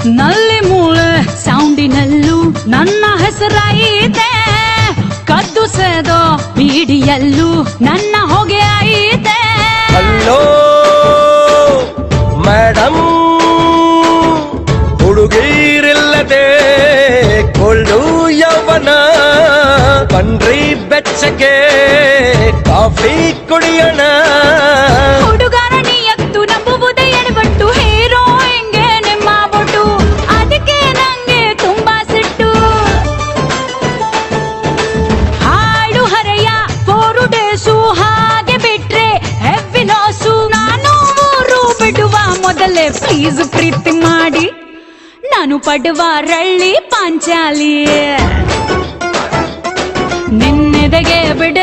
ನಲ್ಲಿ ಮೂಳೆ ಸೌಂಡಿನಲ್ಲೂ ನನ್ನ ಹೆಸರಾಯಿತೆ, ಕದ್ದು ಸೇದೋ ಬೀಡಿಯಲ್ಲೂ ನನ್ನ ಹೊಗೆ ಐತೆ. ಹಲೋ ಮೇಡಮ್, ಹುಡುಗೀರಿಲ್ಲದೆ ಕೊಳ್ಳು ಯೌವನ, ಬನ್ರಿ ಬೆಚ್ಚಗೆ ಕಾಫಿ ಕುಡಿಯೋಣ. ಹುಡುಗರ ನಿಯತ್ತು ನಂಬುವುದೇ ಎಡವಟ್ಟು, ಹೀರೋಯಿನ್ಗೆ ನಿಮ್ಮ ಬೊಟ್ಟು, ಅದಕ್ಕೆ ನಂಗೆ ತುಂಬಾ ಸಿಟ್ಟು. ಹಾಡು ಹರೆಯ 4 ಡೇಸು ಹಾಗೆ ಬಿಟ್ರೆ ಹೆವಿ ಲಾಸು. ನಾನು ಊರು ಬಿಡುವ ಮೊದಲೇ ಪ್ಲೀಸ್ ಪ್ರೀತಿ ಮಾಡಿ, ನಾನು ಪಡುವ ರಳ್ಳಿ ಪಾಂಚಾಲಿ. ನಿನ್ನೆದೆಗೆ ಬಿಡ